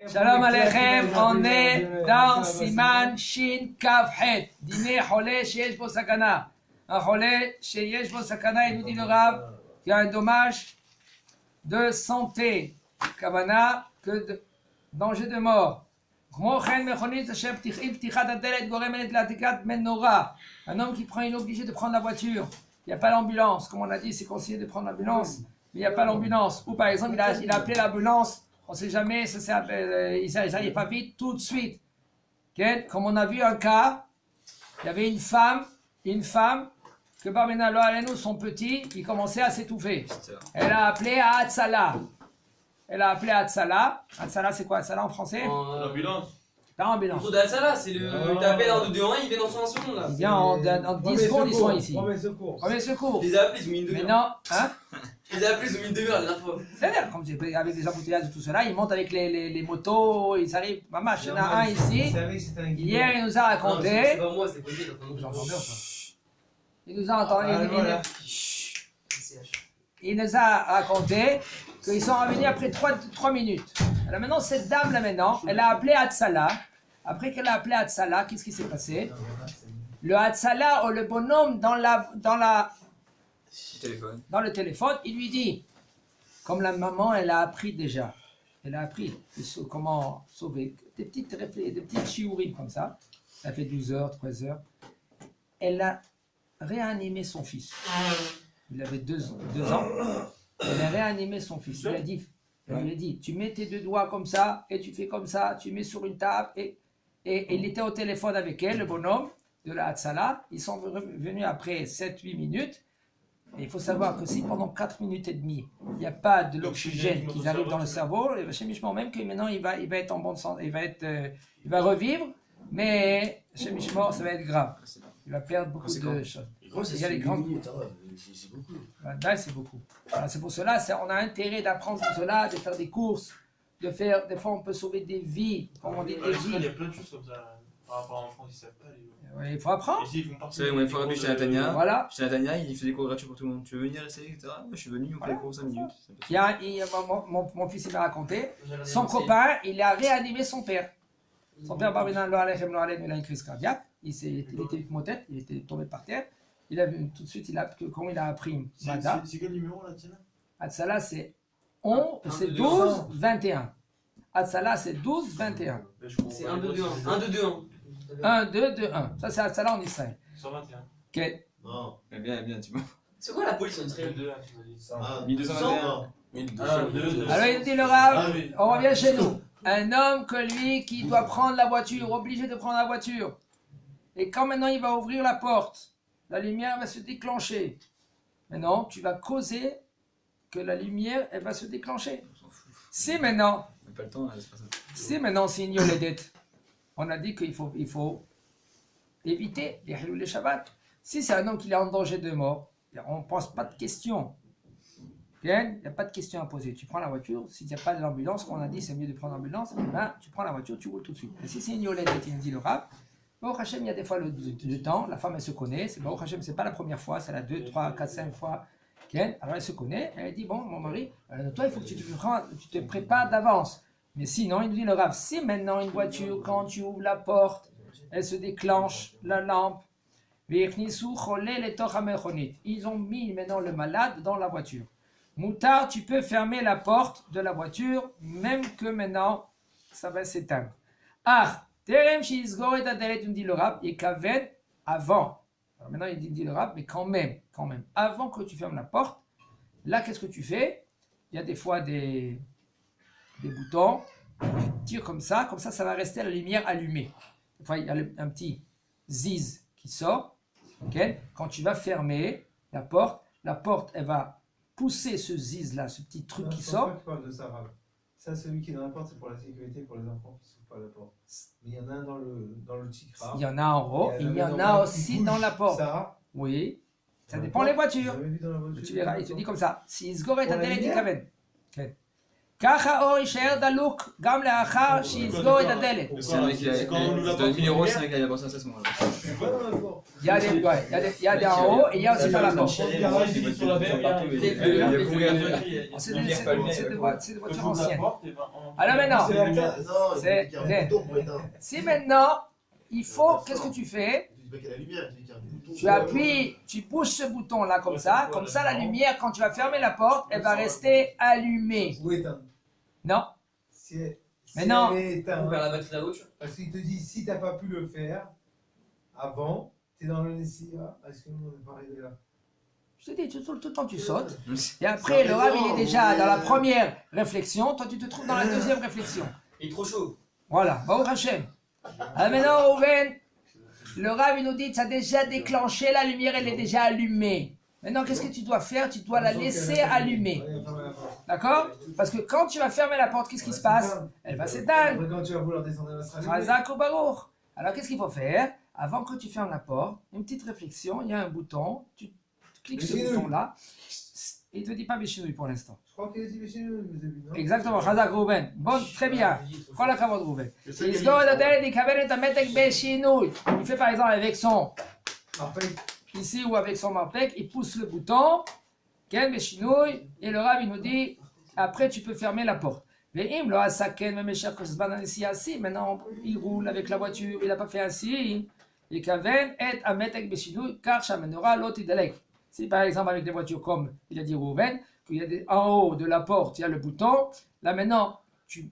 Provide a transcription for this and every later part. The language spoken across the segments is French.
Shalom Aleichem, on est dans Siman Shin Kav Het. Dîner Cholé Sheyesh Bo Sakana. Un Cholé Sheyesh Bo Sakana, il nous dit le Rav, qu'il y a un dommage de santé. Kavana, que de danger de mort. Un homme qui prend, il est obligé de prendre la voiture. Il n'y a pas l'ambulance. Comme on a dit, c'est conseillé de prendre l'ambulance, mais il n'y a pas l'ambulance. Ou par exemple, il a appelé l'ambulance. On ne sait jamais, ils n'arrivent pas vite, tout de suite. Okay? Comme on a vu un cas, il y avait une femme que Barmena Lo Alenu, son petit, il commençait à s'étouffer. Elle a appelé à Hatzala. Hatzala, c'est quoi Hatzala en français? L'ambulance. L'ambulance. Le d'Hatzala, c'est le. Il t'appelle en 2 en 1, il vient dans 1 seconde là. Il vient en 10 secondes, ils sont ici. Premier secours. Premier secours. Je les ai appelés, ils ont mis une Mais demi-heure. non, hein? Je les ai appelés, ils ont mis une demi-heure la dernière fois. C'est-à-dire, comme avec des embouteillages et tout cela, ils montent avec les motos, ils arrivent. Maman, il y en a un ici. Hier, il nous a raconté. C'est pas moi, c'est pas lui. Vous entendez ou pas? Il nous a entendu. Il nous a raconté qu'ils sont revenus après 3 minutes. Alors maintenant, cette dame là maintenant, elle a appelé Hatzala. Après qu'elle a appelé Hatzala, qu'est-ce qui s'est passé? Le Hatzala ou le bonhomme dans le téléphone, il lui dit, comme la maman, elle a appris déjà. Elle a appris comment sauver. Des petites chiourim comme ça. Ça fait 12 heures, 13 heures. Elle a réanimé son fils. Il avait 2 ans. Elle a réanimé son fils. Elle lui a dit, tu mets tes 2 doigts comme ça, et tu fais comme ça, tu mets sur une table. Et il était au téléphone avec elle, le bonhomme de la Hatzala. Ils sont venus après 7-8 minutes. Et il faut savoir que si pendant 4 minutes et demie, il n'y a pas de l'oxygène qui arrive dans le cerveau, chez Mishmor, même que maintenant il va être en bonne santé, il va revivre, mais chez Mishmor, ça va être grave. Il va perdre beaucoup de choses. Il y a les grandes minutes. C'est beaucoup. C'est beaucoup. Voilà, c'est pour cela, on a intérêt d'apprendre tout cela, de faire des courses, des fois on peut sauver des vies, comme on dit des vies. Il y a plein de choses comme ça. Par rapport en France, ils savent pas. Oui, il faut apprendre. C'est une fois chez Natania. Voilà. Chez Natania, il fait des cours gratuits pour tout le monde. Tu veux venir essayer, etc. Moi, je suis venu, on fait des cours 5 minutes. Mon fils il m'a raconté, son copain, il a réanimé son père. Son père, Barminan Lo Alechem Lo Alem, il a une crise cardiaque. Il était motet, il était tombé par terre. Tout de suite, comment il a appris Mada. C'est quel numéro là, Tina? Hatzala, c'est 12, 21. Hatzala, c'est 12, 21. C'est 1, 2, 2, 1. 1, 2, 2, 1. 1, 2, 2, 1. Ça, c'est Hatzala en Israël. 121. Ok. Non. Bien, tu vois. C'est quoi la police en Israël? 1221. 1221. Alors, il dit le Rav, on revient chez nous. Un homme que lui qui doit prendre la voiture, obligé de prendre la voiture. Et quand maintenant il va ouvrir la porte, la lumière va se déclencher. Maintenant, tu vas causer que la lumière, elle va se déclencher. Si maintenant, Pas le temps, c'est pas ça. si maintenant c'est une yoledette, on a dit qu'il faut éviter les Hilul et Shabbat. Si c'est un homme qui est en danger de mort, on ne pose pas de questions. Il n'y a pas de questions à poser. Tu prends la voiture, s'il n'y a pas de l'ambulance, comme on a dit, c'est mieux de prendre l'ambulance, tu prends la voiture, tu roules tout de suite. Et si c'est une yoledette, il nous dit le Rav, Baruch Hashem, il y a des fois le temps, la femme elle se connaît, c'est Baruch Hashem, c'est pas la première fois, c'est la 2, 3, 4, 5 fois. Alors elle se connaît, elle dit, bon, mon mari, toi il faut que tu te prépares d'avance. Mais sinon, il nous dit le Rav, si maintenant une voiture, quand tu ouvres la porte, elle se déclenche, la lampe, ils ont mis maintenant le malade dans la voiture. Moutard, tu peux fermer la porte de la voiture, même que maintenant, ça va s'éteindre. Terem Shizgor et Aderet, dit le Rav, et Kaven, avant. Alors maintenant, il dit le Rav, mais quand même, avant que tu fermes la porte, là, qu'est-ce que tu fais? Il y a des fois des boutons, tu tires comme ça, ça va rester la lumière allumée. Des fois, il y a un petit ziz qui sort. Okay? Quand tu vas fermer la porte, elle va pousser ce ziz-là, ce petit truc qui sort. Tu parles de ça, Rav. Ça, celui qui est dans la porte, c'est pour la sécurité pour les enfants qui ne s'ouvrent pas la porte. Mais il y en a un dans le tikra. Il y en a en haut, il y en a aussi dans la porte. Ça, oui, ça dépend les voitures. Vu dans la voiture. Tu verras, il te dit comme ça. Si Sgoret a Kaven. ככה אור יישאר דלוק גם לאחר שיסגור את הדלת. C'est un mec qui a. C'est quand on nous l'a Dans le pas 1000 euros, fait c'est un mec qui a pensé à ça à ce moment-là. C'est pas dans la porte. Il y a des, ouais, il y a des en haut et il y a aussi par la porte. Sur la BM, il y a Il y a beaucoup de C'est des voitures anciennes. Alors Alors maintenant, C'est la carte. Non, C'est- il y a un bouton pour éteindre. si maintenant, il faut, qu'est-ce que tu fais? Tu dis pas qu'il y a la lumière, tu dis qu'il y a un bouton. Tu appuies, tu pousses ce bouton là comme ça la lumière, quand tu vas fermer la porte, elle va rester allumée. Ou éteindre. Non, Si Mais non. elle est éteinte. Ouvert la batterie de la voiture. Parce qu'il te dit, si t'as pas pu le faire avant, t'es dans le Nessia. Est-ce que nous on n'est pas arrivé là? je te dis, tout le temps tu sautes. Et après, le rab, il est déjà dans la première réflexion, toi tu te trouves dans la deuxième réflexion. Il est trop chaud. Voilà, Baruch Hashem. Alors maintenant, Rouven, le rab, il nous dit, tu as déjà déclenché la lumière, elle est déjà allumée. Maintenant, qu'est-ce que tu dois faire? Tu dois la laisser allumer. Ouais, ferme la porte. D'accord? Parce que quand tu vas fermer la porte, qu'est-ce qui se passe? Elle va s'éteindre. Après, quand tu vas vouloir descendre, elle va se rallumer. Chazak ou Baruch. Alors, qu'est-ce qu'il faut faire? Avant que tu fermes la porte, une petite réflexion, il y a un bouton, tu cliques sur ce Béchinouille. bouton-là. Il ne te dit pas Béchinouille pour l'instant. Je crois qu'il a dit Béchinouille au début, non? Exactement, Chazak Rouven. Bon, très bien. Quoi la commande Rouven? Je sais qu'il Il y a fait par exemple avec son, Après, ici ou avec son marpek, il pousse le bouton, Ken Béchinouille, et le rab il nous dit, après tu peux fermer la porte. Mais im lo asaken même cher que ce ici assis, maintenant il roule avec la voiture, il n'a pas fait ainsi. Et kaven et ametek Béchinouille, car shamenora l'autre idalek. Si par exemple avec des voitures comme il a dit Rouven, qu'il y a en haut de la porte, il y a le bouton, là maintenant tu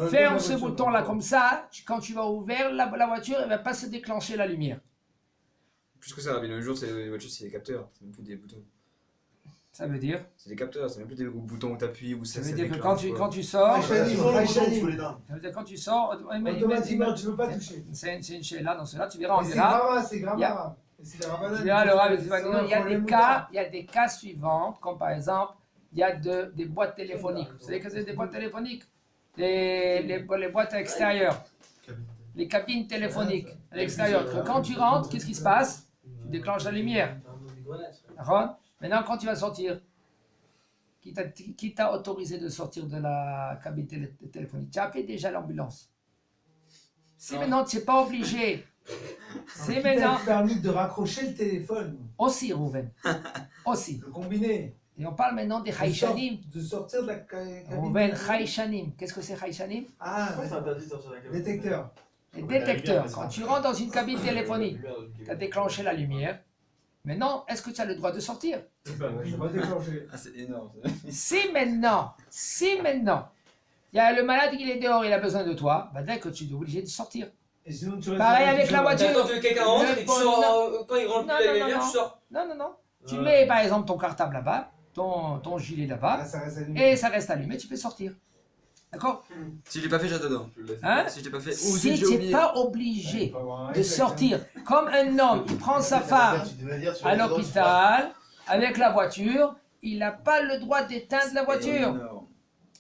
ferme ce bouton là comme ça, quand tu vas ouvrir la voiture, elle ne va pas se déclencher la lumière. Plus que ça, Rabbi, le jour, c'est les voitures, c'est des capteurs, c'est même plus des boutons. Ça veut dire, C'est des capteurs, c'est même plus des boutons où t'appuies ou ça ça veut dire que déclenche, quand quoi. tu sors, Ah, Ils ont le bouton, tu peux l'éteindre. ça veut dire quand tu sors, automatiquement, tu ne peux pas toucher. c'est une chaîne là, dans cela, tu verras, on Mais c'est verra. grave, c'est grave. Il y a- C'est la rabbinade. Tu verras le rab, C'est un il y a problème des cas suivants, comme par exemple, il y a des boîtes téléphoniques. Vous savez que c'est des boîtes téléphoniques? Les boîtes à l'extérieur, les cabines téléphoniques à l'extérieur. Que quand tu rentres, qu'est-ce qui se passe? Tu déclenches la lumière. D'accord? Maintenant, quand tu vas sortir, qui t'a autorisé de sortir de la cabine téléphonique? Tu as appelé déjà l'ambulance. Si Non. maintenant tu n'es pas obligé, c'est Qui maintenant t'a permis de raccrocher le téléphone, aussi, Rouven. Aussi. de combiner, Et on parle maintenant des Haïchanim. de sortir de la cabine. Rouven, Haïchanim. Qu'est-ce que c'est Haïchanim? Ah, Pourquoi c'est interdit de sortir de la cabine? détecteur. Les détecteurs. Quand tu rentres dans une cabine téléphonique, tu as déclenché la lumière. Maintenant, est-ce que tu as le droit de sortir? Je vais pas déclencher. Ah, c'est énorme. Si maintenant, il y a le malade qui est dehors, il a besoin de toi, bah dès que tu es obligé de sortir. Et sinon, tu restes Pareil dans avec la voiture. T'attends que quelqu'un rentre et tu sors. Quand il rentre Non, plus la non, lumière, non. tu sors. Non. Tu mets par exemple ton cartable là-bas, ton gilet là-bas, Ah, ça reste allumé. et ça reste allumé, tu peux sortir. D'accord? Si je l'ai pas fait, j'ai dedans. Hein? Si je l'ai pas fait, ou Si j'ai tu n'es oublié. pas Il obligé faut avoir un de réflexe, sortir, comme un homme, il prend sa femme Tu devrais dire sur à les autres, l'hôpital avec la voiture, il n'a pas le droit d'éteindre la voiture. Énorme.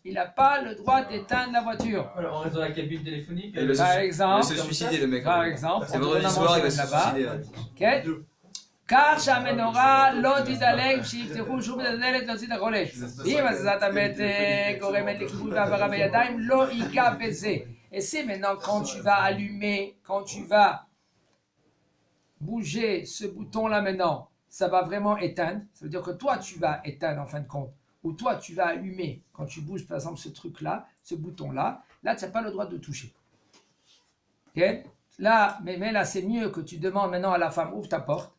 Il n'a pas le droit d'éteindre la voiture. Alors on reste dans la cabine téléphonique. Et le Par Il va exemple, se suicider, le mec. par exemple, C'est on te vendredi donne à soir, il va manger se là-bas. suicider. כן? כך שהמנורה לא תדלג שיפתחו שוב את הדלת להוציא את החולה. אם הזזת המתג גורמת לכיבוי והעברה בידיים, לא ייגע בזה. Et c'est maintenant quand tu vas allumer, quand tu vas bouger ce bouton-là maintenant, ça va vraiment éteindre. Ça veut dire que toi, tu vas éteindre en fin de compte. Ou toi, tu vas allumer. Quand tu bouges, par exemple, ce truc-là, ce bouton-là, là, tu n'as pas le droit de toucher. Ok? Là, mais là, c'est mieux que tu demandes maintenant à la femme, ouvre ta porte.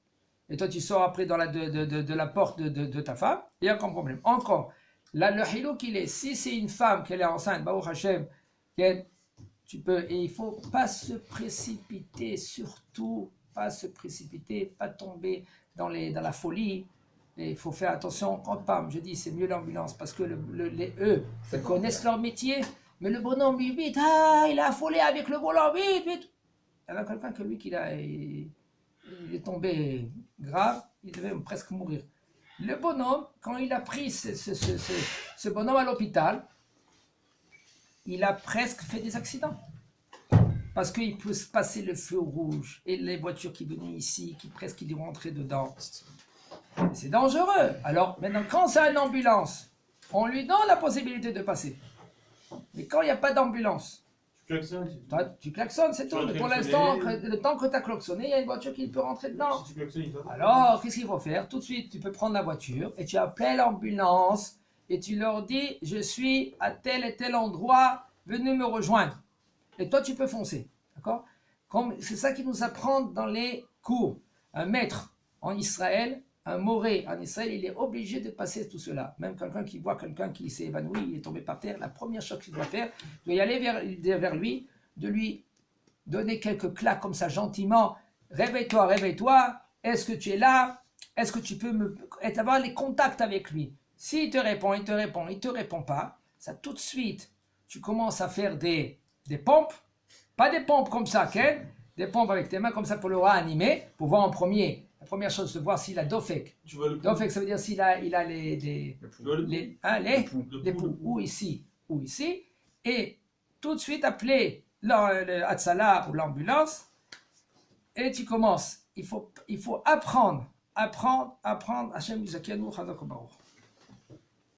Et toi, tu sors après dans de la porte de ta femme. Il n'y a aucun problème. Encore, là, le hilou qu'il est, si c'est une femme qu'elle est enceinte, Baruch Hashem, tu peux, et il ne faut pas se précipiter, surtout, pas se précipiter, pas tomber dans la folie. Et il faut faire attention, quand parle, je dis, c'est mieux l'ambulance, parce que eux, ils connaissent leur métier, mais le bonhomme, lui, vite, il a affolé avec le volant, vite. Il y en a quelqu'un que lui, il est tombé grave, il devait presque mourir. Le bonhomme, quand il a pris ce bonhomme à l'hôpital, il a presque fait des accidents. Parce qu'il peut se passer le feu rouge et les voitures qui venaient ici, qui presque y rentraient dedans. C'est dangereux. Alors maintenant, quand c'est une ambulance, on lui donne la possibilité de passer. Mais quand il n'y a pas d'ambulance, Tu klaxonnes. toi, tu klaxonnes, c'est tout. vas Mais pour klaxonner. l'instant, le temps que tu as klaxonné, il y a une voiture qui peut rentrer dedans. Si tu klaxonnes, il t'attend. Alors, qu'est-ce qu'il faut faire? Tout de suite, tu peux prendre la voiture et tu appelles l'ambulance et tu leur dis, je suis à tel et tel endroit, venez me rejoindre. Et toi, tu peux foncer. D'accord? C'est ça qui nous apprend dans les cours. Un maître en Israël, un moré en Israël, il est obligé de passer tout cela. Même quelqu'un qui voit quelqu'un qui s'est évanoui, il est tombé par terre, la première chose qu'il doit faire, il doit y aller vers lui, de lui donner quelques claques comme ça gentiment. Réveille-toi, réveille-toi. Est-ce que tu es là? Est-ce que tu peux avoir les contacts avec lui? S'il te répond, il te répond pas. Ça tout de suite, tu commences à faire des pompes. Pas des pompes comme ça, Ken. Des pompes avec tes mains comme ça pour le réanimer, pour voir en premier. La première chose, c'est de voir s'il a dofek. Tu vois le pouls. Dofek, ça veut dire s'il a les Tu vois le pouls. les poux, ou ici, et tout de suite appeler le Hatsala ou l'ambulance, et tu commences. Il faut apprendre. Hachem Yuzakianu Chazak Baruch.